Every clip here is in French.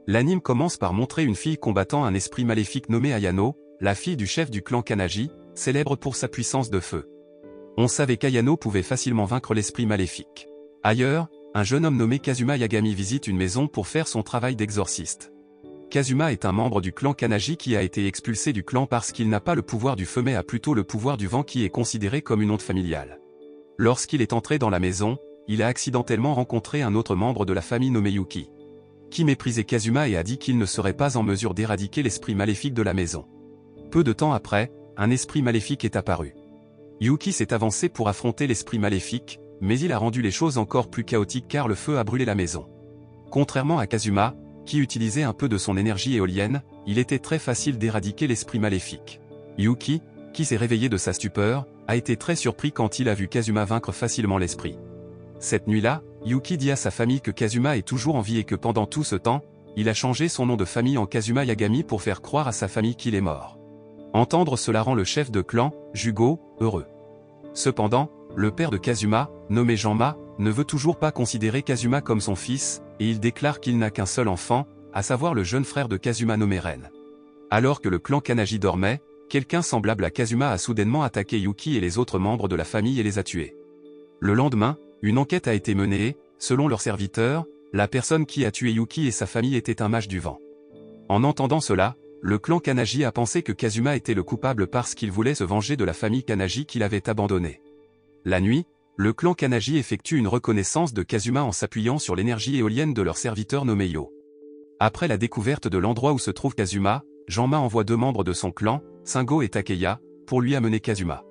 L'anime commence par montrer une fille combattant un esprit maléfique nommé Ayano, la fille du chef du clan Kanagi, célèbre pour sa puissance de feu. On savait qu'Ayano pouvait facilement vaincre l'esprit maléfique. Ailleurs, un jeune homme nommé Kazuma Yagami visite une maison pour faire son travail d'exorciste. Kazuma est un membre du clan Kanagi qui a été expulsé du clan parce qu'il n'a pas le pouvoir du feu mais a plutôt le pouvoir du vent qui est considéré comme une honte familiale. Lorsqu'il est entré dans la maison, il a accidentellement rencontré un autre membre de la famille nommé Yuki, qui méprisait Kazuma et a dit qu'il ne serait pas en mesure d'éradiquer l'esprit maléfique de la maison. Peu de temps après, un esprit maléfique est apparu. Yuki s'est avancé pour affronter l'esprit maléfique, mais il a rendu les choses encore plus chaotiques car le feu a brûlé la maison. Contrairement à Kazuma, qui utilisait un peu de son énergie éolienne, il était très facile d'éradiquer l'esprit maléfique. Yuki, qui s'est réveillé de sa stupeur, a été très surpris quand il a vu Kazuma vaincre facilement l'esprit. Cette nuit-là, Yuki dit à sa famille que Kazuma est toujours en vie et que pendant tout ce temps, il a changé son nom de famille en Kazuma Yagami pour faire croire à sa famille qu'il est mort. Entendre cela rend le chef de clan, Jugo, heureux. Cependant, le père de Kazuma, nommé Janma, ne veut toujours pas considérer Kazuma comme son fils, et il déclare qu'il n'a qu'un seul enfant, à savoir le jeune frère de Kazuma nommé Ren. Alors que le clan Kanagi dormait, quelqu'un semblable à Kazuma a soudainement attaqué Yuki et les autres membres de la famille et les a tués. Le lendemain, une enquête a été menée et, selon leurs serviteurs, la personne qui a tué Yuki et sa famille était un mage du vent. En entendant cela, le clan Kanagi a pensé que Kazuma était le coupable parce qu'il voulait se venger de la famille Kanagi qu'il avait abandonnée. La nuit, le clan Kanagi effectue une reconnaissance de Kazuma en s'appuyant sur l'énergie éolienne de leur serviteur nommé Yo. Après la découverte de l'endroit où se trouve Kazuma, Janma envoie 2 membres de son clan, Singo et Takeya, pour lui amener Kazuma.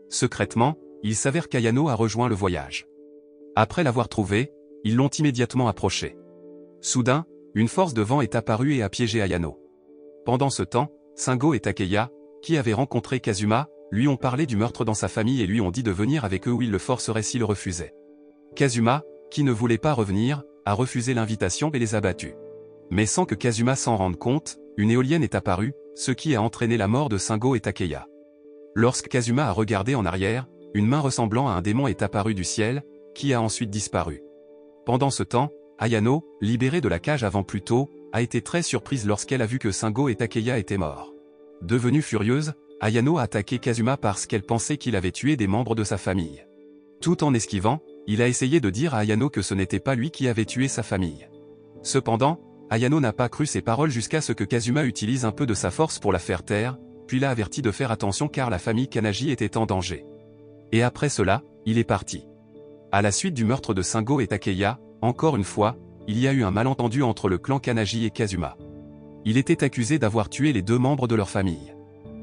Secrètement, il s'avère qu'Ayano a rejoint le voyage. Après l'avoir trouvé, ils l'ont immédiatement approché. Soudain, une force de vent est apparue et a piégé Ayano. Pendant ce temps, Singo et Takeya, qui avaient rencontré Kazuma, lui ont parlé du meurtre dans sa famille et lui ont dit de venir avec eux où il le forcerait s'il refusait. Kazuma, qui ne voulait pas revenir, a refusé l'invitation et les a battus. Mais sans que Kazuma s'en rende compte, une éolienne est apparue, ce qui a entraîné la mort de Singo et Takeya. Lorsque Kazuma a regardé en arrière, une main ressemblant à un démon est apparue du ciel, qui a ensuite disparu. Pendant ce temps, Ayano, libérée de la cage avant plus tôt, a été très surprise lorsqu'elle a vu que Singo et Takeya étaient morts. Devenue furieuse, Ayano a attaqué Kazuma parce qu'elle pensait qu'il avait tué des membres de sa famille. Tout en esquivant, il a essayé de dire à Ayano que ce n'était pas lui qui avait tué sa famille. Cependant, Ayano n'a pas cru ses paroles jusqu'à ce que Kazuma utilise un peu de sa force pour la faire taire, puis l'a averti de faire attention car la famille Kanagi était en danger. Et après cela, il est parti. À la suite du meurtre de Singo et Takeya, encore une fois, il y a eu un malentendu entre le clan Kanagi et Kazuma. Il était accusé d'avoir tué les 2 membres de leur famille.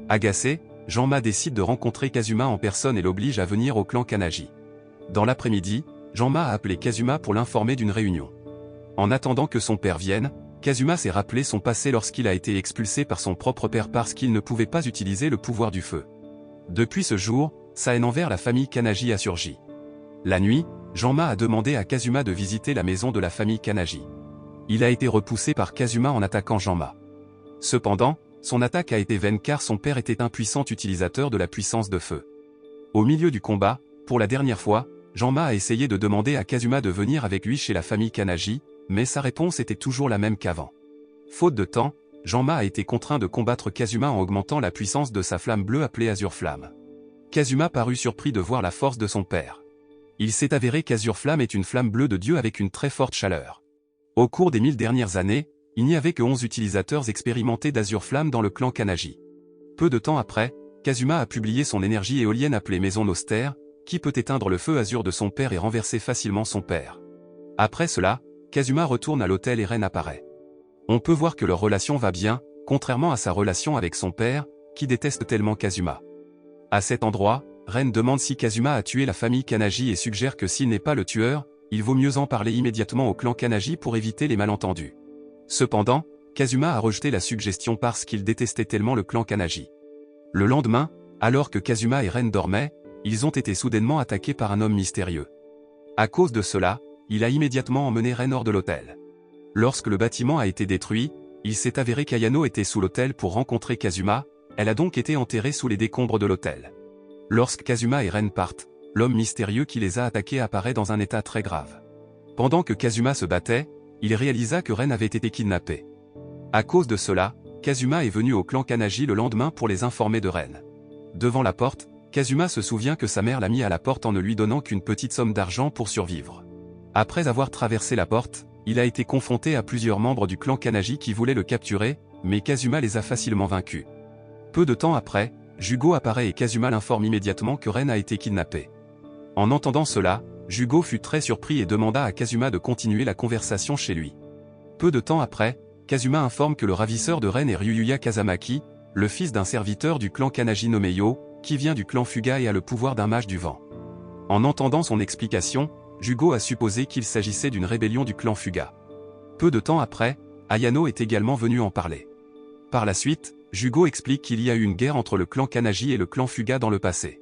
Agacé, Janma décide de rencontrer Kazuma en personne et l'oblige à venir au clan Kanagi. Dans l'après-midi, Janma a appelé Kazuma pour l'informer d'une réunion. En attendant que son père vienne, Kazuma s'est rappelé son passé lorsqu'il a été expulsé par son propre père parce qu'il ne pouvait pas utiliser le pouvoir du feu. Depuis ce jour, sa haine envers la famille Kanagi a surgi. La nuit, Janma a demandé à Kazuma de visiter la maison de la famille Kanagi. Il a été repoussé par Kazuma en attaquant Janma. Cependant, son attaque a été vaine car son père était un puissant utilisateur de la puissance de feu. Au milieu du combat, pour la dernière fois, Janma a essayé de demander à Kazuma de venir avec lui chez la famille Kanagi, mais sa réponse était toujours la même qu'avant. Faute de temps, Janma a été contraint de combattre Kazuma en augmentant la puissance de sa flamme bleue appelée Azure Flamme. Kazuma parut surpris de voir la force de son père. Il s'est avéré qu'Azure Flamme est une flamme bleue de Dieu avec une très forte chaleur. Au cours des 1000 dernières années, il n'y avait que 11 utilisateurs expérimentés d'Azure Flamme dans le clan Kanagi. Peu de temps après, Kazuma a publié son énergie éolienne appelée Maison Noster, qui peut éteindre le feu azur de son père et renverser facilement son père. Après cela, Kazuma retourne à l'hôtel et Ren apparaît. On peut voir que leur relation va bien, contrairement à sa relation avec son père, qui déteste tellement Kazuma. À cet endroit, Ren demande si Kazuma a tué la famille Kanagi et suggère que s'il n'est pas le tueur, il vaut mieux en parler immédiatement au clan Kanagi pour éviter les malentendus. Cependant, Kazuma a rejeté la suggestion parce qu'il détestait tellement le clan Kanagi. Le lendemain, alors que Kazuma et Ren dormaient, ils ont été soudainement attaqués par un homme mystérieux. À cause de cela, il a immédiatement emmené Ren hors de l'hôtel. Lorsque le bâtiment a été détruit, il s'est avéré qu'Ayano était sous l'hôtel pour rencontrer Kazuma, elle a donc été enterrée sous les décombres de l'hôtel. Lorsque Kazuma et Ren partent, l'homme mystérieux qui les a attaqués apparaît dans un état très grave. Pendant que Kazuma se battait, il réalisa que Ren avait été kidnappée. À cause de cela, Kazuma est venu au clan Kanaji le lendemain pour les informer de Ren. Devant la porte, Kazuma se souvient que sa mère l'a mis à la porte en ne lui donnant qu'une petite somme d'argent pour survivre. Après avoir traversé la porte, il a été confronté à plusieurs membres du clan Kanaji qui voulaient le capturer, mais Kazuma les a facilement vaincus. Peu de temps après, Jugo apparaît et Kazuma l'informe immédiatement que Ren a été kidnappé. En entendant cela, Jugo fut très surpris et demanda à Kazuma de continuer la conversation chez lui. Peu de temps après, Kazuma informe que le ravisseur de Ren est Ryuya Kazamaki, le fils d'un serviteur du clan Kanaji nommé Yo, qui vient du clan Fuga et a le pouvoir d'un mage du vent. En entendant son explication, Jugo a supposé qu'il s'agissait d'une rébellion du clan Fuga. Peu de temps après, Ayano est également venu en parler. Par la suite, Jugo explique qu'il y a eu une guerre entre le clan Kanaji et le clan Fuga dans le passé.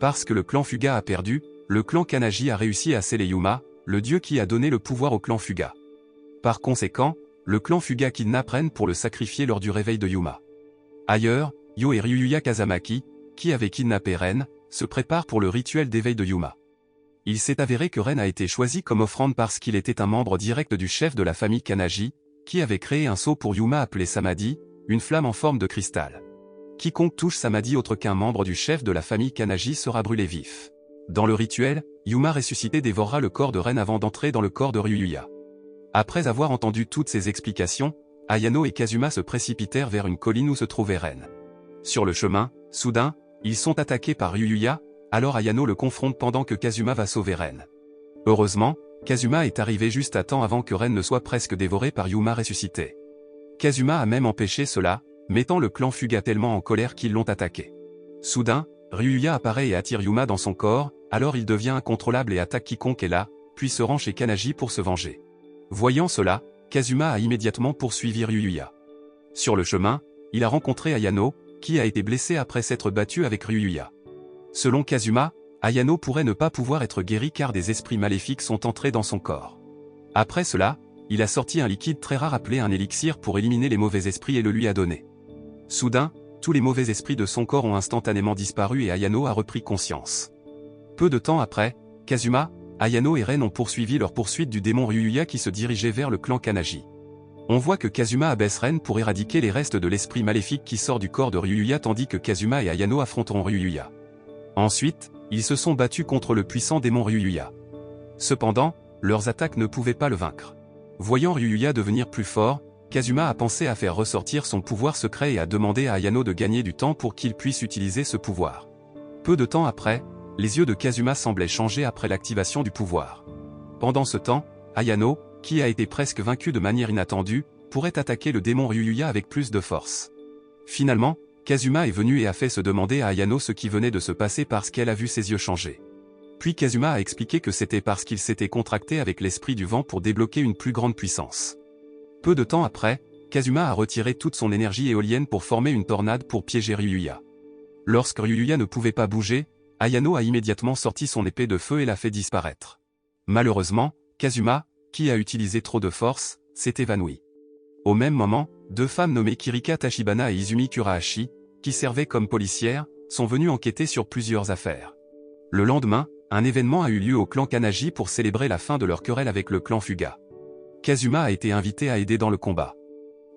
Parce que le clan Fuga a perdu, le clan Kanaji a réussi à sceller Yuma, le dieu qui a donné le pouvoir au clan Fuga. Par conséquent, le clan Fuga kidnappe Ren pour le sacrifier lors du réveil de Yuma. Ailleurs, Yo et Ryuya Kazamaki, qui avaient kidnappé Ren, se préparent pour le rituel d'éveil de Yuma. Il s'est avéré que Ren a été choisi comme offrande parce qu'il était un membre direct du chef de la famille Kanaji, qui avait créé un sceau pour Yuma appelé Samadhi, une flamme en forme de cristal. Quiconque touche Samadhi autre qu'un membre du chef de la famille Kanaji sera brûlé vif. Dans le rituel, Yuma ressuscité dévorera le corps de Ren avant d'entrer dans le corps de Ryuya. Après avoir entendu toutes ces explications, Ayano et Kazuma se précipitèrent vers une colline où se trouvait Ren. Sur le chemin, soudain, ils sont attaqués par Ryuya, alors Ayano le confronte pendant que Kazuma va sauver Ren. Heureusement, Kazuma est arrivé juste à temps avant que Ren ne soit presque dévoré par Yuma ressuscité. Kazuma a même empêché cela, mettant le clan Fuga tellement en colère qu'ils l'ont attaqué. Soudain, Ryuya apparaît et attire Yuma dans son corps, alors il devient incontrôlable et attaque quiconque est là, puis se rend chez Kanaji pour se venger. Voyant cela, Kazuma a immédiatement poursuivi Ryuya. Sur le chemin, il a rencontré Ayano, qui a été blessé après s'être battu avec Ryuya. Selon Kazuma, Ayano pourrait ne pas pouvoir être guéri car des esprits maléfiques sont entrés dans son corps. Après cela, il a sorti un liquide très rare appelé un élixir pour éliminer les mauvais esprits et le lui a donné. Soudain, tous les mauvais esprits de son corps ont instantanément disparu et Ayano a repris conscience. Peu de temps après, Kazuma, Ayano et Ren ont poursuivi leur poursuite du démon Ryuya qui se dirigeait vers le clan Kanaji. On voit que Kazuma abaisse Ren pour éradiquer les restes de l'esprit maléfique qui sort du corps de Ryuya tandis que Kazuma et Ayano affronteront Ryuya. Ensuite, ils se sont battus contre le puissant démon Ryuya. Cependant, leurs attaques ne pouvaient pas le vaincre. Voyant Ryuya devenir plus fort, Kazuma a pensé à faire ressortir son pouvoir secret et a demandé à Ayano de gagner du temps pour qu'il puisse utiliser ce pouvoir. Peu de temps après, les yeux de Kazuma semblaient changer après l'activation du pouvoir. Pendant ce temps, Ayano, qui a été presque vaincu de manière inattendue, pourrait attaquer le démon Ryuya avec plus de force. Finalement, Kazuma est venu et a fait se demander à Ayano ce qui venait de se passer parce qu'elle a vu ses yeux changer. Puis Kazuma a expliqué que c'était parce qu'il s'était contracté avec l'esprit du vent pour débloquer une plus grande puissance. Peu de temps après, Kazuma a retiré toute son énergie éolienne pour former une tornade pour piéger Ryuya. Lorsque Ryuya ne pouvait pas bouger, Ayano a immédiatement sorti son épée de feu et l'a fait disparaître. Malheureusement, Kazuma, qui a utilisé trop de force, s'est évanoui. Au même moment, deux femmes nommées Kirika Tachibana et Izumi Kurahashi, qui servaient comme policières, sont venues enquêter sur plusieurs affaires. Le lendemain, un événement a eu lieu au clan Kanaji pour célébrer la fin de leur querelle avec le clan Fuga. Kazuma a été invité à aider dans le combat.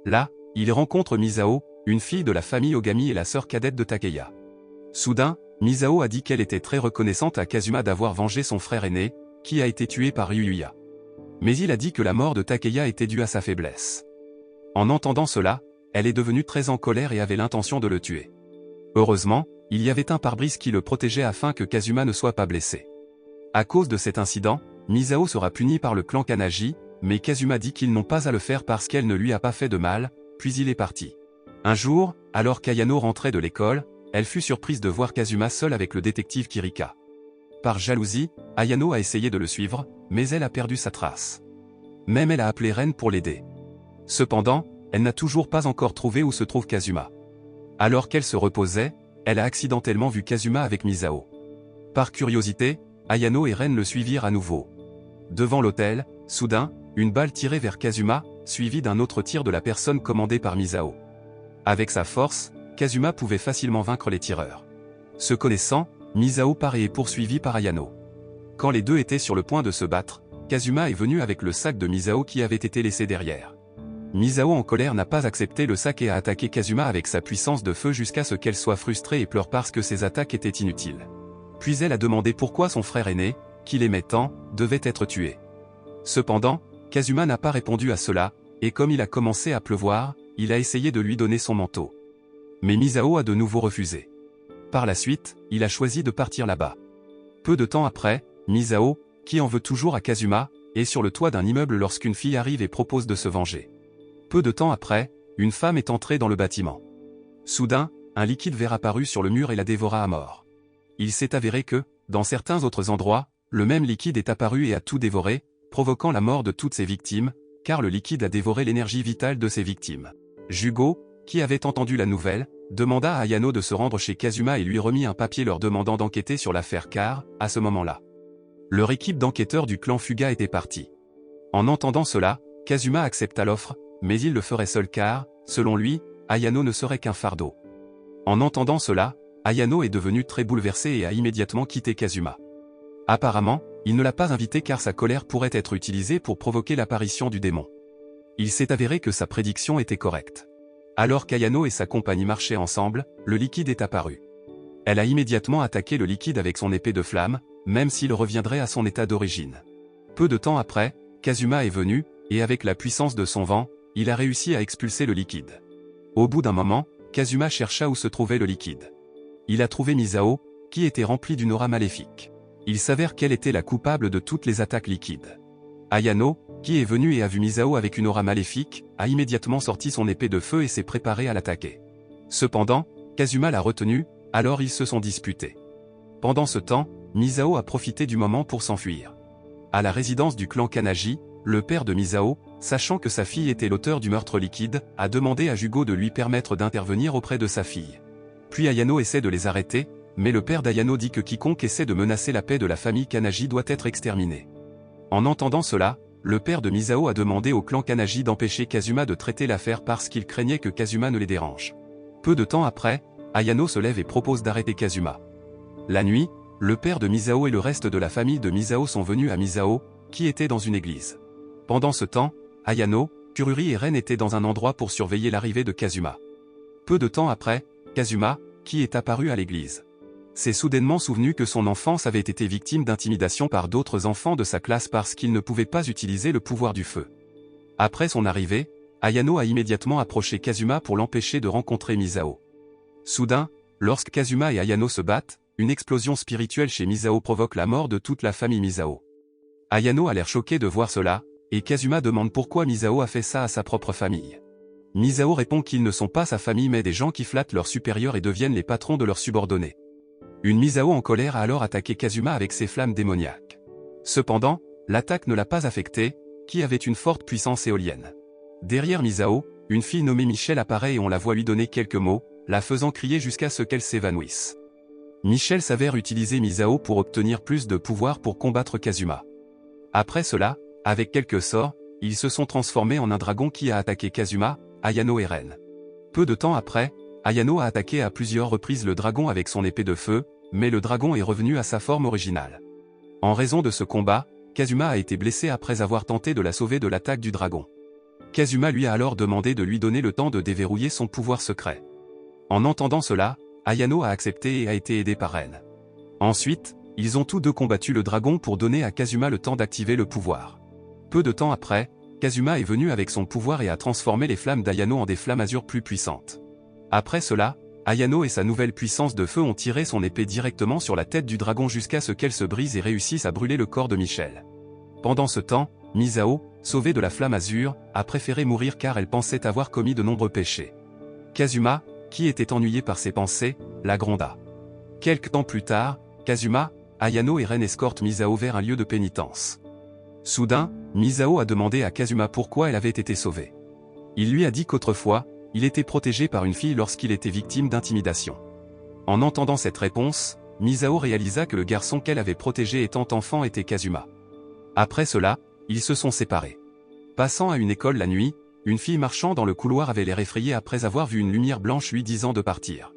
Là, il rencontre Misao, une fille de la famille Ogami et la sœur cadette de Takeya. Soudain, Misao a dit qu'elle était très reconnaissante à Kazuma d'avoir vengé son frère aîné, qui a été tué par Ryuya. Mais il a dit que la mort de Takeya était due à sa faiblesse. En entendant cela, elle est devenue très en colère et avait l'intention de le tuer. Heureusement, il y avait un pare-brise qui le protégeait afin que Kazuma ne soit pas blessé. À cause de cet incident, Misao sera puni par le clan Kanaji, mais Kazuma dit qu'ils n'ont pas à le faire parce qu'elle ne lui a pas fait de mal, puis il est parti. Un jour, alors qu'Ayano rentrait de l'école, elle fut surprise de voir Kazuma seul avec le détective Kirika. Par jalousie, Ayano a essayé de le suivre, mais elle a perdu sa trace. Même elle a appelé Ren pour l'aider. Cependant, elle n'a toujours pas encore trouvé où se trouve Kazuma. Alors qu'elle se reposait, elle a accidentellement vu Kazuma avec Misao. Par curiosité, Ayano et Ren le suivirent à nouveau. Devant l'hôtel, soudain, une balle tirée vers Kazuma, suivie d'un autre tir de la personne commandée par Misao. Avec sa force, Kazuma pouvait facilement vaincre les tireurs. Se connaissant, Misao part et est poursuivi par Ayano. Quand les deux étaient sur le point de se battre, Kazuma est venu avec le sac de Misao qui avait été laissé derrière. Misao en colère n'a pas accepté le sac et a attaqué Kazuma avec sa puissance de feu jusqu'à ce qu'elle soit frustrée et pleure parce que ses attaques étaient inutiles. Puis elle a demandé pourquoi son frère aîné, qui l'aimait tant, devait être tué. Cependant, Kazuma n'a pas répondu à cela, et comme il a commencé à pleuvoir, il a essayé de lui donner son manteau. Mais Misao a de nouveau refusé. Par la suite, il a choisi de partir là-bas. Peu de temps après, Misao, qui en veut toujours à Kazuma, est sur le toit d'un immeuble lorsqu'une fille arrive et propose de se venger. Peu de temps après, une femme est entrée dans le bâtiment. Soudain, un liquide vert apparut sur le mur et la dévora à mort. Il s'est avéré que, dans certains autres endroits, le même liquide est apparu et a tout dévoré, provoquant la mort de toutes ses victimes, car le liquide a dévoré l'énergie vitale de ses victimes. Jugo, qui avait entendu la nouvelle, demanda à Ayano de se rendre chez Kazuma et lui remit un papier leur demandant d'enquêter sur l'affaire car, à ce moment-là, leur équipe d'enquêteurs du clan Fuga était partie. En entendant cela, Kazuma accepta l'offre, mais il le ferait seul car, selon lui, Ayano ne serait qu'un fardeau. En entendant cela, Ayano est devenu très bouleversé et a immédiatement quitté Kazuma. Apparemment, il ne l'a pas invité car sa colère pourrait être utilisée pour provoquer l'apparition du démon. Il s'est avéré que sa prédiction était correcte. Alors qu'Ayano et sa compagnie marchaient ensemble, le liquide est apparu. Elle a immédiatement attaqué le liquide avec son épée de flamme, même s'il reviendrait à son état d'origine. Peu de temps après, Kazuma est venu, et avec la puissance de son vent, il a réussi à expulser le liquide. Au bout d'un moment, Kazuma chercha où se trouvait le liquide. Il a trouvé Misao, qui était remplie d'une aura maléfique. Il s'avère qu'elle était la coupable de toutes les attaques liquides. Ayano, qui est venu et a vu Misao avec une aura maléfique, a immédiatement sorti son épée de feu et s'est préparé à l'attaquer. Cependant, Kazuma l'a retenu, alors ils se sont disputés. Pendant ce temps, Misao a profité du moment pour s'enfuir. À la résidence du clan Kanaji, le père de Misao, sachant que sa fille était l'auteur du meurtre liquide, a demandé à Jugo de lui permettre d'intervenir auprès de sa fille. Puis Ayano essaie de les arrêter, mais le père d'Ayano dit que quiconque essaie de menacer la paix de la famille Kanaji doit être exterminé. En entendant cela, le père de Misao a demandé au clan Kanaji d'empêcher Kazuma de traiter l'affaire parce qu'il craignait que Kazuma ne les dérange. Peu de temps après, Ayano se lève et propose d'arrêter Kazuma. La nuit, le père de Misao et le reste de la famille de Misao sont venus à Misao, qui était dans une église. Pendant ce temps, Ayano, Kururi et Ren étaient dans un endroit pour surveiller l'arrivée de Kazuma. Peu de temps après, Kazuma, qui est apparu à l'église, s'est soudainement souvenu que son enfance avait été victime d'intimidation par d'autres enfants de sa classe parce qu'il ne pouvait pas utiliser le pouvoir du feu. Après son arrivée, Ayano a immédiatement approché Kazuma pour l'empêcher de rencontrer Misao. Soudain, lorsque Kazuma et Ayano se battent, une explosion spirituelle chez Misao provoque la mort de toute la famille Misao. Ayano a l'air choqué de voir cela, et Kazuma demande pourquoi Misao a fait ça à sa propre famille. Misao répond qu'ils ne sont pas sa famille mais des gens qui flattent leurs supérieurs et deviennent les patrons de leurs subordonnés. Une Misao en colère a alors attaqué Kazuma avec ses flammes démoniaques. Cependant, l'attaque ne l'a pas affecté, qui avait une forte puissance éolienne. Derrière Misao, une fille nommée Michelle apparaît et on la voit lui donner quelques mots, la faisant crier jusqu'à ce qu'elle s'évanouisse. Michelle s'avère utiliser Misao pour obtenir plus de pouvoir pour combattre Kazuma. Après cela, avec quelques sorts, ils se sont transformés en un dragon qui a attaqué Kazuma, Ayano et Ren. Peu de temps après, Ayano a attaqué à plusieurs reprises le dragon avec son épée de feu, mais le dragon est revenu à sa forme originale. En raison de ce combat, Kazuma a été blessé après avoir tenté de la sauver de l'attaque du dragon. Kazuma lui a alors demandé de lui donner le temps de déverrouiller son pouvoir secret. En entendant cela, Ayano a accepté et a été aidé par Ren. Ensuite, ils ont tous deux combattu le dragon pour donner à Kazuma le temps d'activer le pouvoir. Peu de temps après, Kazuma est venu avec son pouvoir et a transformé les flammes d'Ayano en des flammes azur plus puissantes. Après cela, Ayano et sa nouvelle puissance de feu ont tiré son épée directement sur la tête du dragon jusqu'à ce qu'elle se brise et réussisse à brûler le corps de Michelle. Pendant ce temps, Misao, sauvée de la flamme azur, a préféré mourir car elle pensait avoir commis de nombreux péchés. Kazuma, qui était ennuyé par ses pensées, la gronda. Quelque temps plus tard, Kazuma, Ayano et Ren escortent Misao vers un lieu de pénitence. Soudain, Misao a demandé à Kazuma pourquoi elle avait été sauvée. Il lui a dit qu'autrefois, il était protégé par une fille lorsqu'il était victime d'intimidation. En entendant cette réponse, Misao réalisa que le garçon qu'elle avait protégé étant enfant était Kazuma. Après cela, ils se sont séparés. Passant à une école la nuit, une fille marchant dans le couloir avait l'air effrayée après avoir vu une lumière blanche lui disant de partir.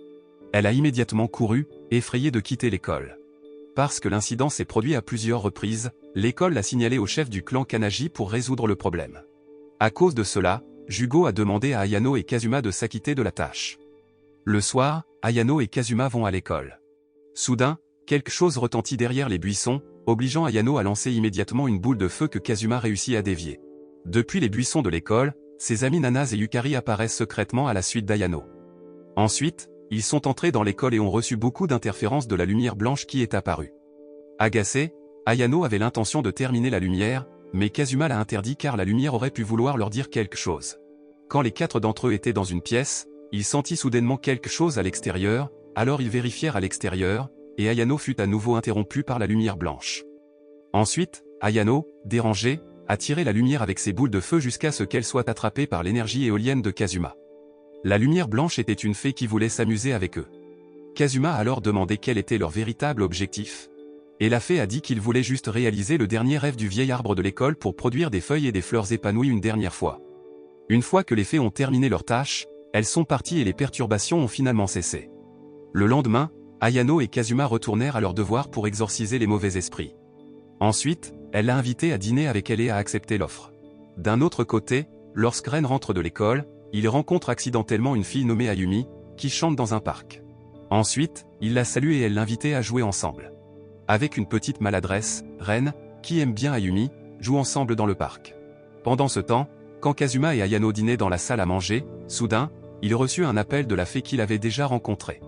Elle a immédiatement couru, effrayée de quitter l'école. Parce que l'incident s'est produit à plusieurs reprises, l'école l'a signalé au chef du clan Kanaji pour résoudre le problème. À cause de cela, Jugo a demandé à Ayano et Kazuma de s'acquitter de la tâche. Le soir, Ayano et Kazuma vont à l'école. Soudain, quelque chose retentit derrière les buissons, obligeant Ayano à lancer immédiatement une boule de feu que Kazuma réussit à dévier. Depuis les buissons de l'école, ses amis Nanas et Yukari apparaissent secrètement à la suite d'Ayano. Ensuite, ils sont entrés dans l'école et ont reçu beaucoup d'interférences de la lumière blanche qui est apparue. Agacé, Ayano avait l'intention de terminer la lumière, mais Kazuma l'a interdit car la lumière aurait pu vouloir leur dire quelque chose. Quand les 4 d'entre eux étaient dans une pièce, il sentit soudainement quelque chose à l'extérieur, alors ils vérifièrent à l'extérieur, et Ayano fut à nouveau interrompu par la lumière blanche. Ensuite, Ayano, dérangé, a tiré la lumière avec ses boules de feu jusqu'à ce qu'elle soit attrapée par l'énergie éolienne de Kazuma. La lumière blanche était une fée qui voulait s'amuser avec eux. Kazuma a alors demandé quel était leur véritable objectif. Et la fée a dit qu'il voulait juste réaliser le dernier rêve du vieil arbre de l'école pour produire des feuilles et des fleurs épanouies une dernière fois. Une fois que les fées ont terminé leur tâche, elles sont parties et les perturbations ont finalement cessé. Le lendemain, Ayano et Kazuma retournèrent à leur devoir pour exorciser les mauvais esprits. Ensuite, elle l'a invité à dîner avec elle et a accepté l'offre. D'un autre côté, lorsque Ren rentre de l'école, il rencontre accidentellement une fille nommée Ayumi, qui chante dans un parc. Ensuite, il la salue et elle l'invitait à jouer ensemble. Avec une petite maladresse, Ren, qui aime bien Ayumi, jouent ensemble dans le parc. Pendant ce temps, quand Kazuma et Ayano dînaient dans la salle à manger, soudain, il reçut un appel de la fée qu'il avait déjà rencontrée.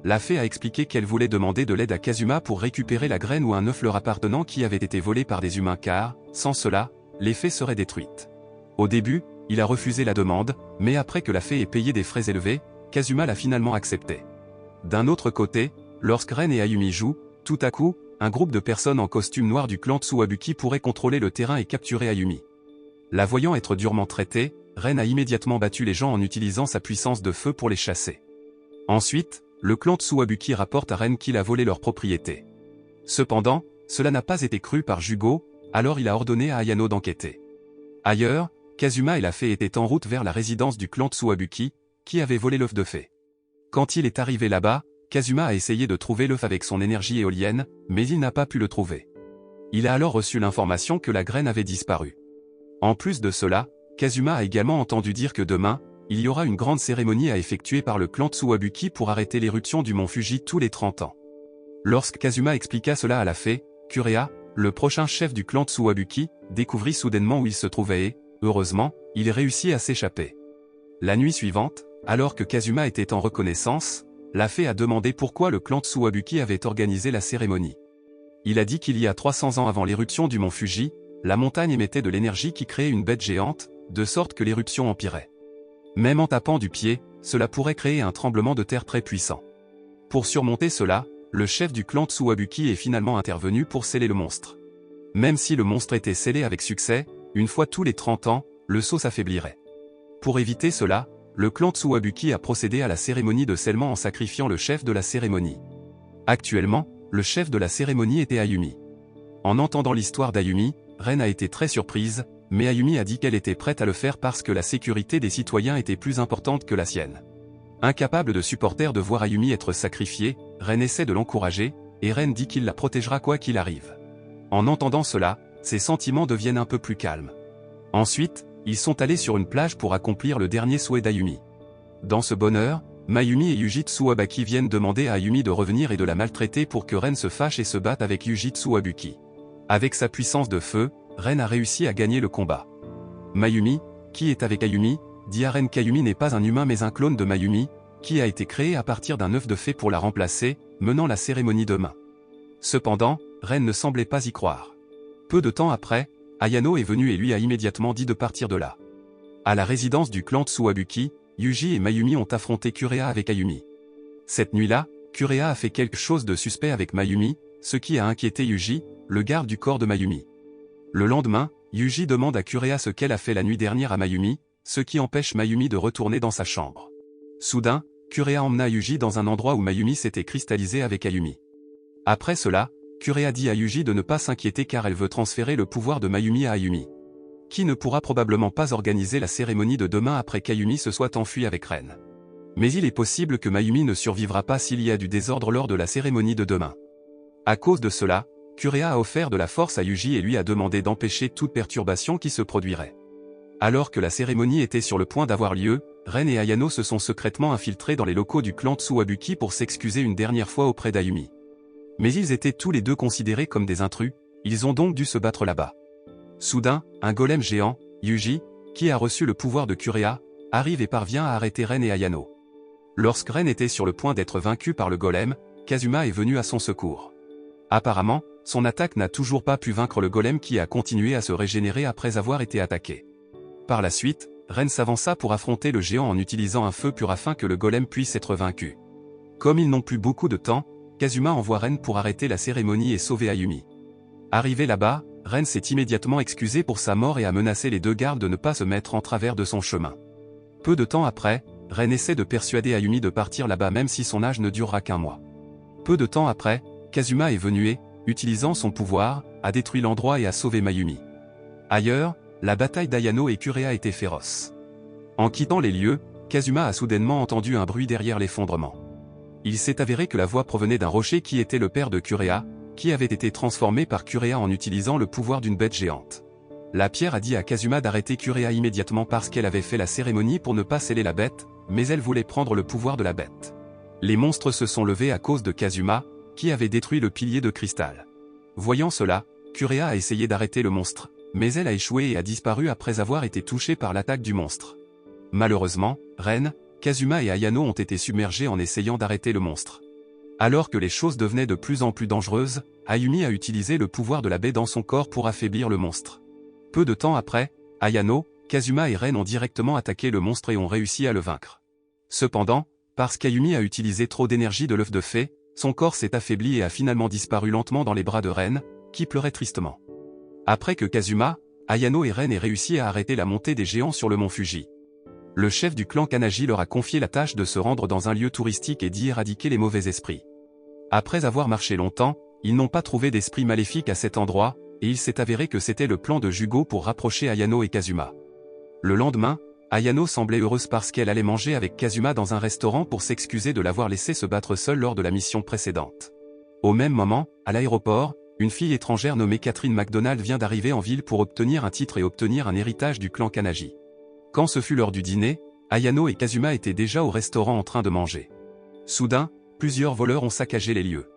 La fée a expliqué qu'elle voulait demander de l'aide à Kazuma pour récupérer la graine ou un œuf leur appartenant qui avait été volé par des humains car, sans cela, les fées seraient détruites. Au début, il a refusé la demande, mais après que la fée ait payé des frais élevés, Kazuma l'a finalement accepté. D'un autre côté, lorsque Ren et Ayumi jouent, tout à coup, un groupe de personnes en costume noir du clan Tsuwabuki pourrait contrôler le terrain et capturer Ayumi. La voyant être durement traitée, Ren a immédiatement battu les gens en utilisant sa puissance de feu pour les chasser. Ensuite, le clan Tsuwabuki rapporte à Ren qu'il a volé leur propriété. Cependant, cela n'a pas été cru par Jugo, alors il a ordonné à Ayano d'enquêter. Ailleurs, Kazuma et la fée étaient en route vers la résidence du clan Tsuwabuki, qui avait volé l'œuf de fée. Quand il est arrivé là-bas, Kazuma a essayé de trouver l'œuf avec son énergie éolienne, mais il n'a pas pu le trouver. Il a alors reçu l'information que la graine avait disparu. En plus de cela, Kazuma a également entendu dire que demain, il y aura une grande cérémonie à effectuer par le clan Tsuwabuki pour arrêter l'éruption du mont Fuji tous les 30 ans. Lorsque Kazuma expliqua cela à la fée, Kureha, le prochain chef du clan Tsuwabuki, découvrit soudainement où il se trouvait et, heureusement, il réussit à s'échapper. La nuit suivante, alors que Kazuma était en reconnaissance, la fée a demandé pourquoi le clan Tsuwabuki avait organisé la cérémonie. Il a dit qu'il y a 300 ans avant l'éruption du mont Fuji, la montagne émettait de l'énergie qui créait une bête géante, de sorte que l'éruption empirait. Même en tapant du pied, cela pourrait créer un tremblement de terre très puissant. Pour surmonter cela, le chef du clan Tsuwabuki est finalement intervenu pour sceller le monstre. Même si le monstre était scellé avec succès, une fois tous les 30 ans, le sceau s'affaiblirait. Pour éviter cela, le clan Tsuwabuki a procédé à la cérémonie de scellement en sacrifiant le chef de la cérémonie. Actuellement, le chef de la cérémonie était Ayumi. En entendant l'histoire d'Ayumi, Ren a été très surprise, mais Ayumi a dit qu'elle était prête à le faire parce que la sécurité des citoyens était plus importante que la sienne. Incapable de supporter de voir Ayumi être sacrifiée, Ren essaie de l'encourager, et Ren dit qu'il la protégera quoi qu'il arrive. En entendant cela, ses sentiments deviennent un peu plus calmes. Ensuite, ils sont allés sur une plage pour accomplir le dernier souhait d'Ayumi. Dans ce bonheur, Mayumi et Yuji Tsuwabaki viennent demander à Ayumi de revenir et de la maltraiter pour que Ren se fâche et se batte avec Yuji Tsuwabuki. Avec sa puissance de feu, Ren a réussi à gagner le combat. Mayumi, qui est avec Ayumi, dit à Ren qu'Ayumi n'est pas un humain mais un clone de Mayumi, qui a été créé à partir d'un œuf de fée pour la remplacer, menant la cérémonie demain. Cependant, Ren ne semblait pas y croire. Peu de temps après, Ayano est venu et lui a immédiatement dit de partir de là. À la résidence du clan Tsuwabuki, Yuji et Mayumi ont affronté Kureha avec Ayumi. Cette nuit-là, Kureha a fait quelque chose de suspect avec Mayumi, ce qui a inquiété Yuji, le garde du corps de Mayumi. Le lendemain, Yuji demande à Kureha ce qu'elle a fait la nuit dernière à Mayumi, ce qui empêche Mayumi de retourner dans sa chambre. Soudain, Kureha emmena Yuji dans un endroit où Mayumi s'était cristallisée avec Ayumi. Après cela, Kureha dit à Yuji de ne pas s'inquiéter car elle veut transférer le pouvoir de Mayumi à Ayumi, qui ne pourra probablement pas organiser la cérémonie de demain après qu'Ayumi se soit enfui avec Ren. Mais il est possible que Mayumi ne survivra pas s'il y a du désordre lors de la cérémonie de demain. À cause de cela, Kureha a offert de la force à Yuji et lui a demandé d'empêcher toute perturbation qui se produirait. Alors que la cérémonie était sur le point d'avoir lieu, Ren et Ayano se sont secrètement infiltrés dans les locaux du clan Tsuwabuki pour s'excuser une dernière fois auprès d'Ayumi. Mais ils étaient tous les deux considérés comme des intrus, ils ont donc dû se battre là-bas. Soudain, un golem géant, Yuji, qui a reçu le pouvoir de Kurea, arrive et parvient à arrêter Ren et Ayano. Lorsque Ren était sur le point d'être vaincu par le golem, Kazuma est venu à son secours. Apparemment, son attaque n'a toujours pas pu vaincre le golem qui a continué à se régénérer après avoir été attaqué. Par la suite, Ren s'avança pour affronter le géant en utilisant un feu pur afin que le golem puisse être vaincu. Comme ils n'ont plus beaucoup de temps, Kazuma envoie Ren pour arrêter la cérémonie et sauver Ayumi. Arrivé là-bas, Ren s'est immédiatement excusé pour sa mort et a menacé les deux gardes de ne pas se mettre en travers de son chemin. Peu de temps après, Ren essaie de persuader Ayumi de partir là-bas même si son âge ne durera qu'un mois. Peu de temps après, Kazuma est venu et, utilisant son pouvoir, a détruit l'endroit et a sauvé Mayumi. Ailleurs, la bataille d'Ayano et Kurea était féroce. En quittant les lieux, Kazuma a soudainement entendu un bruit derrière l'effondrement. Il s'est avéré que la voix provenait d'un rocher qui était le père de Kurea, qui avait été transformé par Kurea en utilisant le pouvoir d'une bête géante. La pierre a dit à Kazuma d'arrêter Kurea immédiatement parce qu'elle avait fait la cérémonie pour ne pas sceller la bête, mais elle voulait prendre le pouvoir de la bête. Les monstres se sont levés à cause de Kazuma, qui avait détruit le pilier de cristal. Voyant cela, Kurea a essayé d'arrêter le monstre, mais elle a échoué et a disparu après avoir été touchée par l'attaque du monstre. Malheureusement, Ren, Kazuma et Ayano ont été submergés en essayant d'arrêter le monstre. Alors que les choses devenaient de plus en plus dangereuses, Ayumi a utilisé le pouvoir de la baie dans son corps pour affaiblir le monstre. Peu de temps après, Ayano, Kazuma et Ren ont directement attaqué le monstre et ont réussi à le vaincre. Cependant, parce qu'Ayumi a utilisé trop d'énergie de l'œuf de fée, son corps s'est affaibli et a finalement disparu lentement dans les bras de Ren, qui pleurait tristement. Après que Kazuma, Ayano et Ren aient réussi à arrêter la montée des géants sur le mont Fuji, le chef du clan Kanagi leur a confié la tâche de se rendre dans un lieu touristique et d'y éradiquer les mauvais esprits. Après avoir marché longtemps, ils n'ont pas trouvé d'esprit maléfique à cet endroit, et il s'est avéré que c'était le plan de Jugo pour rapprocher Ayano et Kazuma. Le lendemain, Ayano semblait heureuse parce qu'elle allait manger avec Kazuma dans un restaurant pour s'excuser de l'avoir laissé se battre seule lors de la mission précédente. Au même moment, à l'aéroport, une fille étrangère nommée Catherine McDonald vient d'arriver en ville pour obtenir un titre et obtenir un héritage du clan Kanagi. Quand ce fut l'heure du dîner, Ayano et Kazuma étaient déjà au restaurant en train de manger. Soudain, plusieurs voleurs ont saccagé les lieux.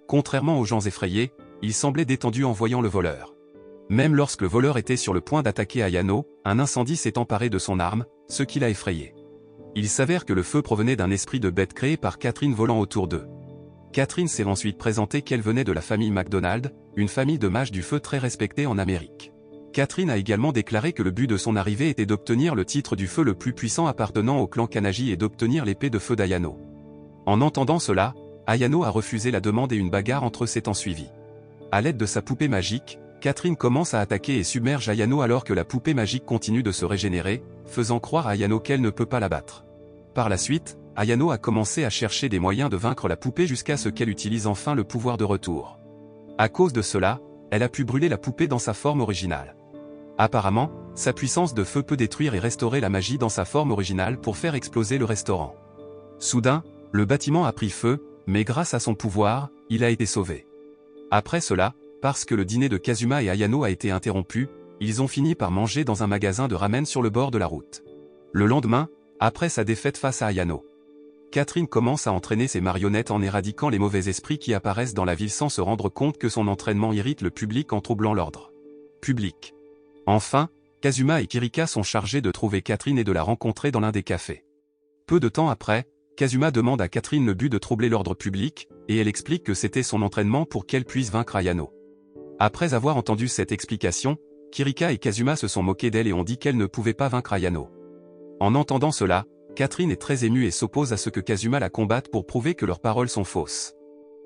Contrairement aux gens effrayés, ils semblaient détendus en voyant le voleur. Même lorsque le voleur était sur le point d'attaquer Ayano, un incendie s'est emparé de son arme, ce qui l'a effrayé. Il s'avère que le feu provenait d'un esprit de bête créé par Catherine volant autour d'eux. Catherine s'est ensuite présentée qu'elle venait de la famille McDonald, une famille de mages du feu très respectée en Amérique. Catherine a également déclaré que le but de son arrivée était d'obtenir le titre du feu le plus puissant appartenant au clan Kanagi et d'obtenir l'épée de feu d'Ayano. En entendant cela, Ayano a refusé la demande et une bagarre entre eux s'est ensuivie. À l'aide de sa poupée magique, Catherine commence à attaquer et submerge Ayano alors que la poupée magique continue de se régénérer, faisant croire à Ayano qu'elle ne peut pas la battre. Par la suite, Ayano a commencé à chercher des moyens de vaincre la poupée jusqu'à ce qu'elle utilise enfin le pouvoir de retour. À cause de cela, elle a pu brûler la poupée dans sa forme originale. Apparemment, sa puissance de feu peut détruire et restaurer la magie dans sa forme originale pour faire exploser le restaurant. Soudain, le bâtiment a pris feu, mais grâce à son pouvoir, il a été sauvé. Après cela, parce que le dîner de Kazuma et Ayano a été interrompu, ils ont fini par manger dans un magasin de ramen sur le bord de la route. Le lendemain, après sa défaite face à Ayano, Catherine commence à entraîner ses marionnettes en éradiquant les mauvais esprits qui apparaissent dans la ville sans se rendre compte que son entraînement irrite le public en troublant l'ordre public. Enfin, Kazuma et Kirika sont chargés de trouver Catherine et de la rencontrer dans l'un des cafés. Peu de temps après, Kazuma demande à Catherine le but de troubler l'ordre public, et elle explique que c'était son entraînement pour qu'elle puisse vaincre Ayano. Après avoir entendu cette explication, Kirika et Kazuma se sont moqués d'elle et ont dit qu'elle ne pouvait pas vaincre Ayano. En entendant cela, Catherine est très émue et s'oppose à ce que Kazuma la combatte pour prouver que leurs paroles sont fausses.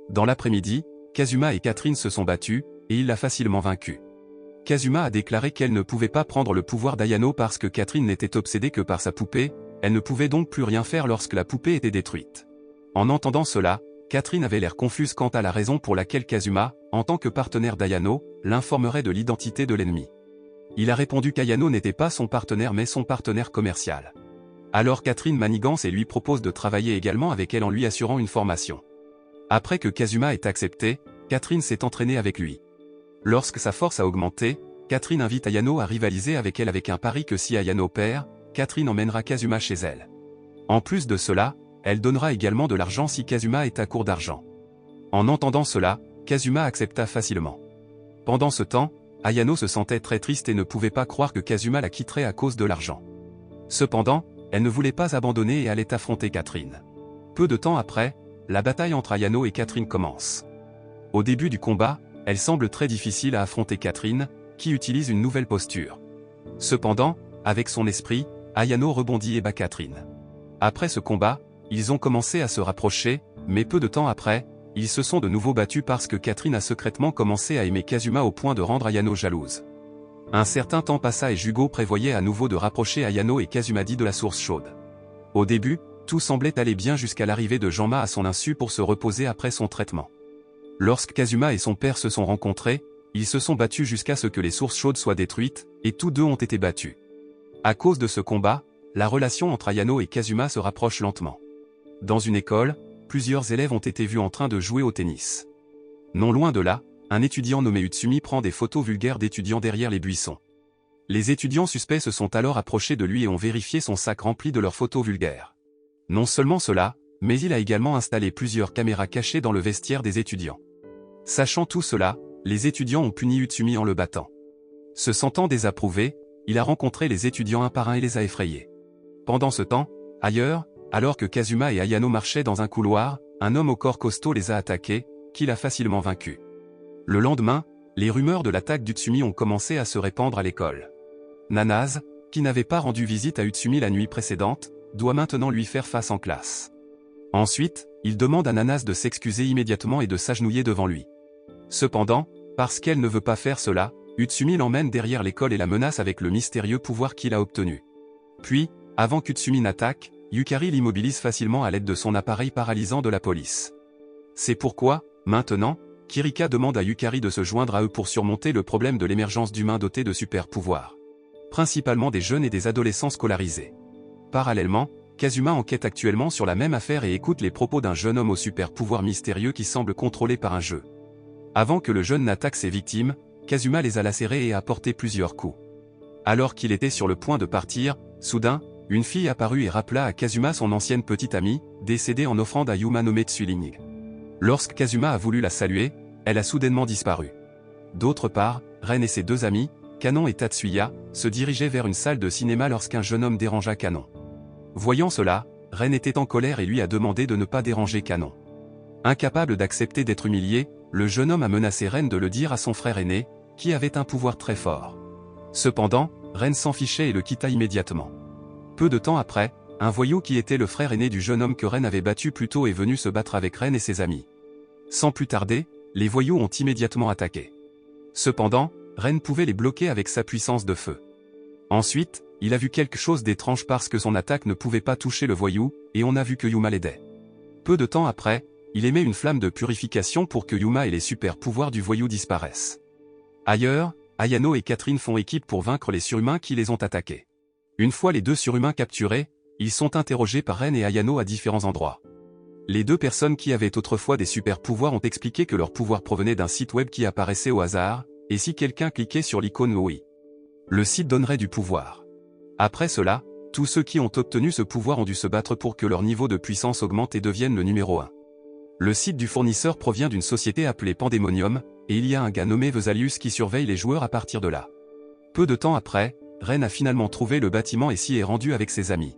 Dans l'après-midi, Kazuma et Catherine se sont battus, et il l'a facilement vaincue. Kazuma a déclaré qu'elle ne pouvait pas prendre le pouvoir d'Ayano parce que Catherine n'était obsédée que par sa poupée, elle ne pouvait donc plus rien faire lorsque la poupée était détruite. En entendant cela, Catherine avait l'air confuse quant à la raison pour laquelle Kazuma, en tant que partenaire d'Ayano, l'informerait de l'identité de l'ennemi. Il a répondu qu'Ayano n'était pas son partenaire mais son partenaire commercial. Alors Catherine manigance et lui propose de travailler également avec elle en lui assurant une formation. Après que Kazuma ait accepté, Catherine s'est entraînée avec lui. Lorsque sa force a augmenté, Catherine invite Ayano à rivaliser avec elle avec un pari que si Ayano perd, Catherine emmènera Kazuma chez elle. En plus de cela, elle donnera également de l'argent si Kazuma est à court d'argent. En entendant cela, Kazuma accepta facilement. Pendant ce temps, Ayano se sentait très triste et ne pouvait pas croire que Kazuma la quitterait à cause de l'argent. Cependant, elle ne voulait pas abandonner et allait affronter Catherine. Peu de temps après, la bataille entre Ayano et Catherine commence. Au début du combat, elle semble très difficile à affronter Catherine, qui utilise une nouvelle posture. Cependant, avec son esprit, Ayano rebondit et bat Catherine. Après ce combat, ils ont commencé à se rapprocher, mais peu de temps après, ils se sont de nouveau battus parce que Catherine a secrètement commencé à aimer Kazuma au point de rendre Ayano jalouse. Un certain temps passa et Jugo prévoyait à nouveau de rapprocher Ayano et Kazuma dit de la source chaude. Au début, tout semblait aller bien jusqu'à l'arrivée de Janma à son insu pour se reposer après son traitement. Lorsque Kazuma et son père se sont rencontrés, ils se sont battus jusqu'à ce que les sources chaudes soient détruites, et tous deux ont été battus. À cause de ce combat, la relation entre Ayano et Kazuma se rapproche lentement. Dans une école, plusieurs élèves ont été vus en train de jouer au tennis. Non loin de là, un étudiant nommé Utsumi prend des photos vulgaires d'étudiants derrière les buissons. Les étudiants suspects se sont alors approchés de lui et ont vérifié son sac rempli de leurs photos vulgaires. Non seulement cela, mais il a également installé plusieurs caméras cachées dans le vestiaire des étudiants. Sachant tout cela, les étudiants ont puni Utsumi en le battant. Se sentant désapprouvé, il a rencontré les étudiants un par un et les a effrayés. Pendant ce temps, ailleurs, alors que Kazuma et Ayano marchaient dans un couloir, un homme au corps costaud les a attaqués, qu'il a facilement vaincus. Le lendemain, les rumeurs de l'attaque d'Utsumi ont commencé à se répandre à l'école. Nanase, qui n'avait pas rendu visite à Utsumi la nuit précédente, doit maintenant lui faire face en classe. Ensuite, il demande à Nanase de s'excuser immédiatement et de s'agenouiller devant lui. Cependant, parce qu'elle ne veut pas faire cela, Utsumi l'emmène derrière l'école et la menace avec le mystérieux pouvoir qu'il a obtenu. Puis, avant qu'Utsumi n'attaque, Yukari l'immobilise facilement à l'aide de son appareil paralysant de la police. C'est pourquoi, maintenant, Kirika demande à Yukari de se joindre à eux pour surmonter le problème de l'émergence d'humains dotés de super pouvoirs. Principalement des jeunes et des adolescents scolarisés. Parallèlement, Kazuma enquête actuellement sur la même affaire et écoute les propos d'un jeune homme au super pouvoir mystérieux qui semble contrôlé par un jeu. Avant que le jeune n'attaque ses victimes, Kazuma les a lacérés et a porté plusieurs coups. Alors qu'il était sur le point de partir, soudain, une fille apparut et rappela à Kazuma son ancienne petite amie, décédée en offrande à Yuma nommée Tsuling. Lorsque Kazuma a voulu la saluer, elle a soudainement disparu. D'autre part, Ren et ses deux amis, Kanon et Tatsuya, se dirigeaient vers une salle de cinéma lorsqu'un jeune homme dérangea Kanon. Voyant cela, Ren était en colère et lui a demandé de ne pas déranger Kanon. Incapable d'accepter d'être humilié, le jeune homme a menacé Ren de le dire à son frère aîné, qui avait un pouvoir très fort. Cependant, Ren s'en fichait et le quitta immédiatement. Peu de temps après, un voyou qui était le frère aîné du jeune homme que Ren avait battu plus tôt est venu se battre avec Ren et ses amis. Sans plus tarder, les voyous ont immédiatement attaqué. Cependant, Ren pouvait les bloquer avec sa puissance de feu. Ensuite, il a vu quelque chose d'étrange parce que son attaque ne pouvait pas toucher le voyou, et on a vu que Yuma l'aidait. Peu de temps après, il émet une flamme de purification pour que Yuma et les super pouvoirs du voyou disparaissent. Ailleurs, Ayano et Catherine font équipe pour vaincre les surhumains qui les ont attaqués. Une fois les deux surhumains capturés, ils sont interrogés par Ren et Ayano à différents endroits. Les deux personnes qui avaient autrefois des super pouvoirs ont expliqué que leur pouvoir provenait d'un site web qui apparaissait au hasard, et si quelqu'un cliquait sur l'icône oui, le site donnerait du pouvoir. Après cela, tous ceux qui ont obtenu ce pouvoir ont dû se battre pour que leur niveau de puissance augmente et devienne le numéro 1. Le site du fournisseur provient d'une société appelée Pandemonium, et il y a un gars nommé Vesalius qui surveille les joueurs à partir de là. Peu de temps après, Ren a finalement trouvé le bâtiment et s'y est rendu avec ses amis.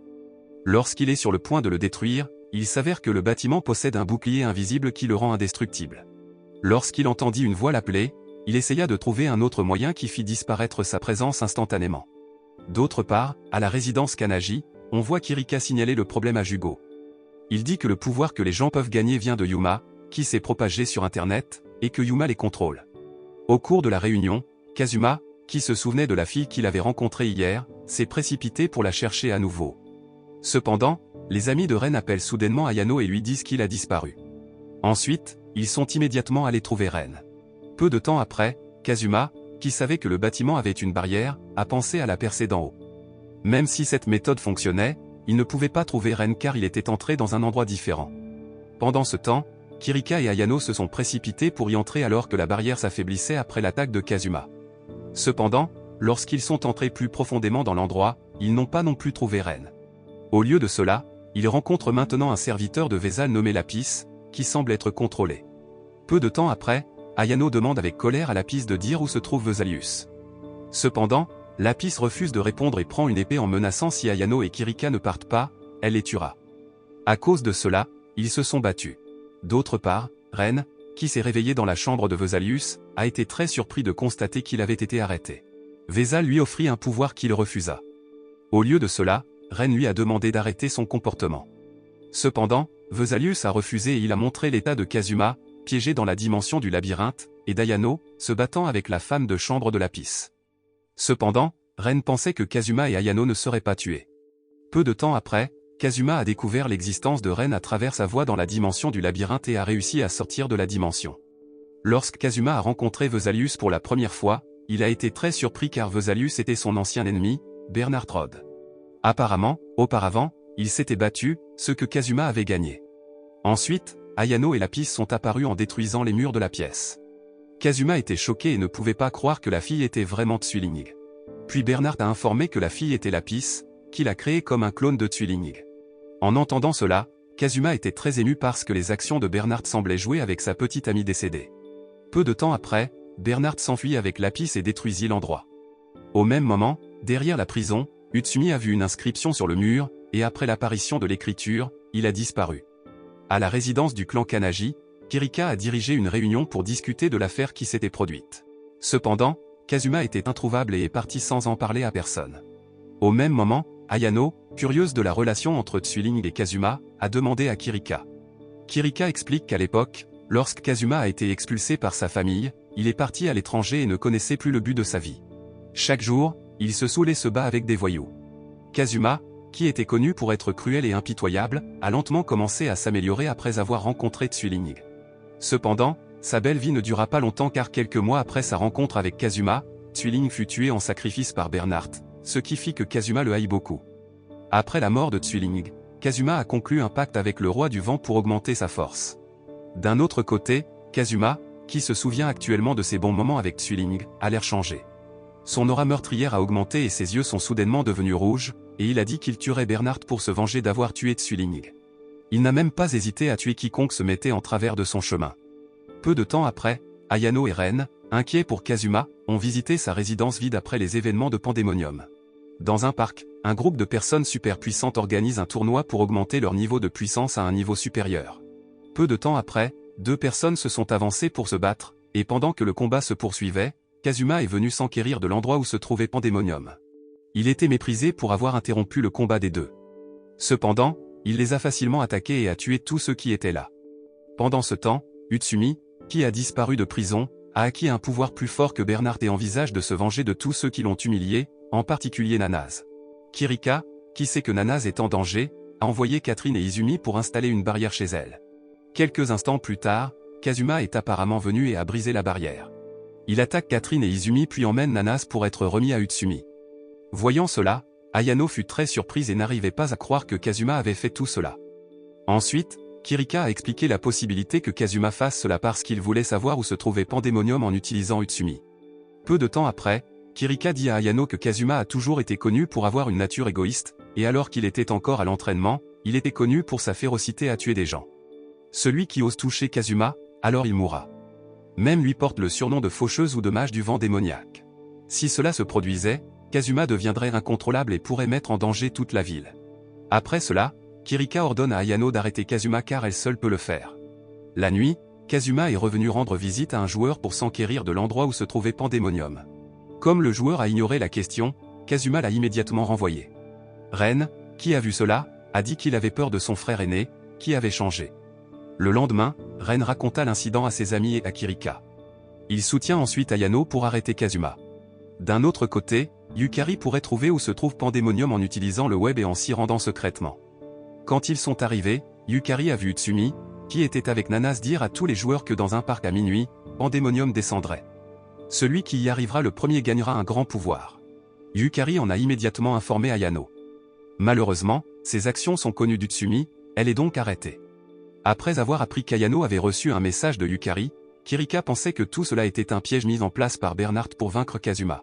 Lorsqu'il est sur le point de le détruire, il s'avère que le bâtiment possède un bouclier invisible qui le rend indestructible. Lorsqu'il entendit une voix l'appeler, il essaya de trouver un autre moyen qui fit disparaître sa présence instantanément. D'autre part, à la résidence Kanaji, on voit Kirika signaler le problème à Jugo. Il dit que le pouvoir que les gens peuvent gagner vient de Yuma, qui s'est propagé sur Internet, et que Yuma les contrôle. Au cours de la réunion, Kazuma, qui se souvenait de la fille qu'il avait rencontrée hier, s'est précipité pour la chercher à nouveau. Cependant, les amis de Ren appellent soudainement Ayano et lui disent qu'il a disparu. Ensuite, ils sont immédiatement allés trouver Ren. Peu de temps après, Kazuma, qui savait que le bâtiment avait une barrière, a pensé à la percer d'en haut. Même si cette méthode fonctionnait, il ne pouvait pas trouver Ren car il était entré dans un endroit différent. Pendant ce temps, Kirika et Ayano se sont précipités pour y entrer alors que la barrière s'affaiblissait après l'attaque de Kazuma. Cependant, lorsqu'ils sont entrés plus profondément dans l'endroit, ils n'ont pas non plus trouvé Ren. Au lieu de cela, ils rencontrent maintenant un serviteur de Vézal nommé Lapis, qui semble être contrôlé. Peu de temps après, Ayano demande avec colère à Lapis de dire où se trouve Vesalius. Cependant, Lapis refuse de répondre et prend une épée en menaçant si Ayano et Kirika ne partent pas, elle les tuera. À cause de cela, ils se sont battus. D'autre part, Ren, qui s'est réveillé dans la chambre de Vesalius, a été très surpris de constater qu'il avait été arrêté. Vézal lui offrit un pouvoir qu'il refusa. Au lieu de cela, Ren lui a demandé d'arrêter son comportement. Cependant, Vesalius a refusé et il a montré l'état de Kazuma, piégé dans la dimension du labyrinthe, et d'Ayano, se battant avec la femme de chambre de Lapis. Cependant, Ren pensait que Kazuma et Ayano ne seraient pas tués. Peu de temps après, Kazuma a découvert l'existence de Ren à travers sa voix dans la dimension du labyrinthe et a réussi à sortir de la dimension. Lorsque Kazuma a rencontré Vesalius pour la première fois, il a été très surpris car Vesalius était son ancien ennemi, Bernard Rod. Apparemment, auparavant, ils s'étaient battus, ce que Kazuma avait gagné. Ensuite, Ayano et Lapis sont apparus en détruisant les murs de la pièce. Kazuma était choqué et ne pouvait pas croire que la fille était vraiment Tsuling. Puis Bernard a informé que la fille était Lapis, qu'il a créé comme un clone de Tsuling. En entendant cela, Kazuma était très ému parce que les actions de Bernard semblaient jouer avec sa petite amie décédée. Peu de temps après, Bernard s'enfuit avec Lapis et détruisit l'endroit. Au même moment, derrière la prison, Utsumi a vu une inscription sur le mur, et après l'apparition de l'écriture, il a disparu. À la résidence du clan Kanagi, Kirika a dirigé une réunion pour discuter de l'affaire qui s'était produite. Cependant, Kazuma était introuvable et est parti sans en parler à personne. Au même moment, Ayano, curieuse de la relation entre Tsuling et Kazuma, a demandé à Kirika. Kirika explique qu'à l'époque, lorsque Kazuma a été expulsé par sa famille, il est parti à l'étranger et ne connaissait plus le but de sa vie. Chaque jour, il se saoulait et se bat avec des voyous. Kazuma, qui était connu pour être cruel et impitoyable, a lentement commencé à s'améliorer après avoir rencontré Tsuling. Cependant, sa belle vie ne dura pas longtemps car quelques mois après sa rencontre avec Kazuma, Tsuling fut tué en sacrifice par Bernard, ce qui fit que Kazuma le haït beaucoup. Après la mort de Tsuling, Kazuma a conclu un pacte avec le roi du vent pour augmenter sa force. D'un autre côté, Kazuma, qui se souvient actuellement de ses bons moments avec Tsuling, a l'air changé. Son aura meurtrière a augmenté et ses yeux sont soudainement devenus rouges, et il a dit qu'il tuerait Bernard pour se venger d'avoir tué Tsuling. Il n'a même pas hésité à tuer quiconque se mettait en travers de son chemin. Peu de temps après, Ayano et Ren, inquiets pour Kazuma, ont visité sa résidence vide après les événements de Pandemonium. Dans un parc, un groupe de personnes super puissantes organise un tournoi pour augmenter leur niveau de puissance à un niveau supérieur. Peu de temps après, deux personnes se sont avancées pour se battre, et pendant que le combat se poursuivait, Kazuma est venu s'enquérir de l'endroit où se trouvait Pandemonium. Il était méprisé pour avoir interrompu le combat des deux. Cependant, il les a facilement attaqués et a tué tous ceux qui étaient là. Pendant ce temps, Utsumi, qui a disparu de prison, a acquis un pouvoir plus fort que Bernard et envisage de se venger de tous ceux qui l'ont humilié, en particulier Nanase. Kirika, qui sait que Nanase est en danger, a envoyé Catherine et Izumi pour installer une barrière chez elle. Quelques instants plus tard, Kazuma est apparemment venu et a brisé la barrière. Il attaque Catherine et Izumi puis emmène Nanase pour être remis à Utsumi. Voyant cela, Ayano fut très surprise et n'arrivait pas à croire que Kazuma avait fait tout cela. Ensuite, Kirika a expliqué la possibilité que Kazuma fasse cela parce qu'il voulait savoir où se trouvait Pandemonium en utilisant Utsumi. Peu de temps après, Kirika dit à Ayano que Kazuma a toujours été connu pour avoir une nature égoïste, et alors qu'il était encore à l'entraînement, il était connu pour sa férocité à tuer des gens. Celui qui ose toucher Kazuma, alors il mourra. Même lui porte le surnom de faucheuse ou de mage du vent démoniaque. Si cela se produisait, Kazuma deviendrait incontrôlable et pourrait mettre en danger toute la ville. Après cela, Kirika ordonne à Ayano d'arrêter Kazuma car elle seule peut le faire. La nuit, Kazuma est revenu rendre visite à un joueur pour s'enquérir de l'endroit où se trouvait Pandemonium. Comme le joueur a ignoré la question, Kazuma l'a immédiatement renvoyé. Ren, qui a vu cela, a dit qu'il avait peur de son frère aîné, qui avait changé. Le lendemain, Ren raconta l'incident à ses amis et à Kirika. Il soutient ensuite Ayano pour arrêter Kazuma. D'un autre côté, Yukari pourrait trouver où se trouve Pandemonium en utilisant le web et en s'y rendant secrètement. Quand ils sont arrivés, Yukari a vu Utsumi, qui était avec Nanase dire à tous les joueurs que dans un parc à minuit, Pandemonium descendrait. Celui qui y arrivera le premier gagnera un grand pouvoir. Yukari en a immédiatement informé Ayano. Malheureusement, ses actions sont connues d'Utsumi, elle est donc arrêtée. Après avoir appris qu'Ayano avait reçu un message de Yukari, Kirika pensait que tout cela était un piège mis en place par Bernard pour vaincre Kazuma.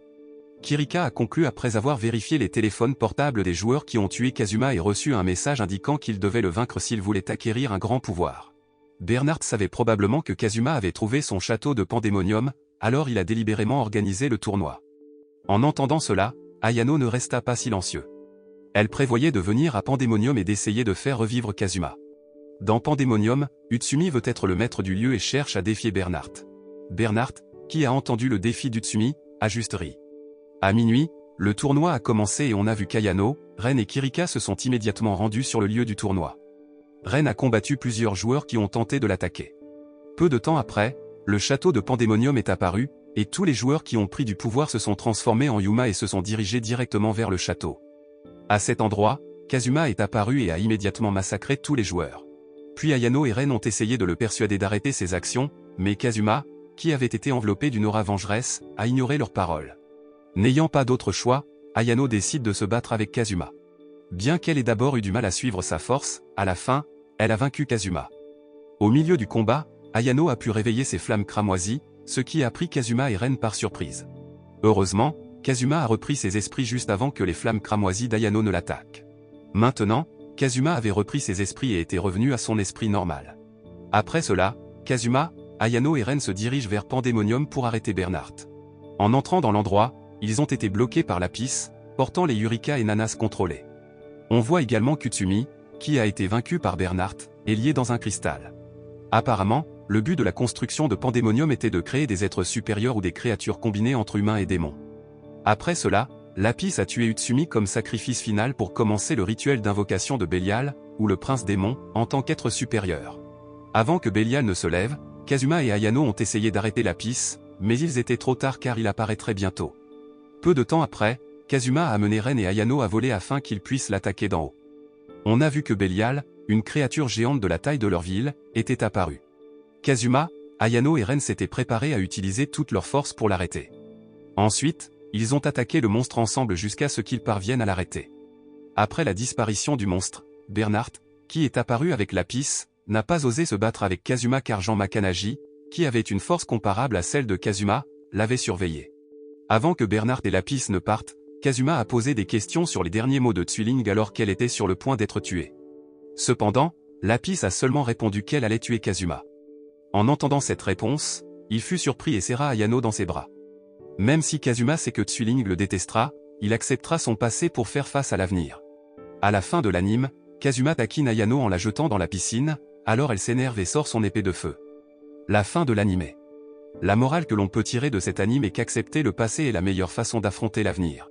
Kirika a conclu après avoir vérifié les téléphones portables des joueurs qui ont tué Kazuma et reçu un message indiquant qu'il devait le vaincre s'il voulait acquérir un grand pouvoir. Bernard savait probablement que Kazuma avait trouvé son château de Pandémonium, alors il a délibérément organisé le tournoi. En entendant cela, Ayano ne resta pas silencieux. Elle prévoyait de venir à Pandémonium et d'essayer de faire revivre Kazuma. Dans Pandémonium, Utsumi veut être le maître du lieu et cherche à défier Bernard. Bernard, qui a entendu le défi d'Utsumi, a juste ri. À minuit, le tournoi a commencé et on a vu qu'Ayano, Ren et Kirika se sont immédiatement rendus sur le lieu du tournoi. Ren a combattu plusieurs joueurs qui ont tenté de l'attaquer. Peu de temps après, le château de Pandémonium est apparu, et tous les joueurs qui ont pris du pouvoir se sont transformés en Yuma et se sont dirigés directement vers le château. À cet endroit, Kazuma est apparu et a immédiatement massacré tous les joueurs. Puis Ayano et Ren ont essayé de le persuader d'arrêter ses actions, mais Kazuma, qui avait été enveloppé d'une aura vengeresse, a ignoré leurs paroles. N'ayant pas d'autre choix, Ayano décide de se battre avec Kazuma. Bien qu'elle ait d'abord eu du mal à suivre sa force, à la fin, elle a vaincu Kazuma. Au milieu du combat, Ayano a pu réveiller ses flammes cramoisies, ce qui a pris Kazuma et Ren par surprise. Heureusement, Kazuma a repris ses esprits juste avant que les flammes cramoisies d'Ayano ne l'attaquent. Maintenant, Kazuma avait repris ses esprits et était revenu à son esprit normal. Après cela, Kazuma, Ayano et Ren se dirigent vers Pandémonium pour arrêter Bernard. En entrant dans l'endroit, ils ont été bloqués par Lapis, portant les Yurika et Nanas contrôlés. On voit également Kutsumi, qui a été vaincu par Bernard, et lié dans un cristal. Apparemment, le but de la construction de Pandémonium était de créer des êtres supérieurs ou des créatures combinées entre humains et démons. Après cela, Lapis a tué Utsumi comme sacrifice final pour commencer le rituel d'invocation de Bélial, ou le prince démon, en tant qu'être supérieur. Avant que Bélial ne se lève, Kazuma et Ayano ont essayé d'arrêter Lapis, mais ils étaient trop tard car il apparaîtrait bientôt. Peu de temps après, Kazuma a amené Ren et Ayano à voler afin qu'ils puissent l'attaquer d'en haut. On a vu que Bélial, une créature géante de la taille de leur ville, était apparue. Kazuma, Ayano et Ren s'étaient préparés à utiliser toute leur force pour l'arrêter. Ensuite, ils ont attaqué le monstre ensemble jusqu'à ce qu'ils parviennent à l'arrêter. Après la disparition du monstre, Bernard, qui est apparu avec Lapis, n'a pas osé se battre avec Kazuma car Jean Makanaji, qui avait une force comparable à celle de Kazuma, l'avait surveillé. Avant que Bernard et Lapis ne partent, Kazuma a posé des questions sur les derniers mots de Tsuling alors qu'elle était sur le point d'être tuée. Cependant, Lapis a seulement répondu qu'elle allait tuer Kazuma. En entendant cette réponse, il fut surpris et serra Ayano dans ses bras. Même si Kazuma sait que Tsuling le détestera, il acceptera son passé pour faire face à l'avenir. À la fin de l'anime, Kazuma taquine Ayano en la jetant dans la piscine, alors elle s'énerve et sort son épée de feu. La fin de l'anime. La morale que l'on peut tirer de cet anime est qu'accepter le passé est la meilleure façon d'affronter l'avenir.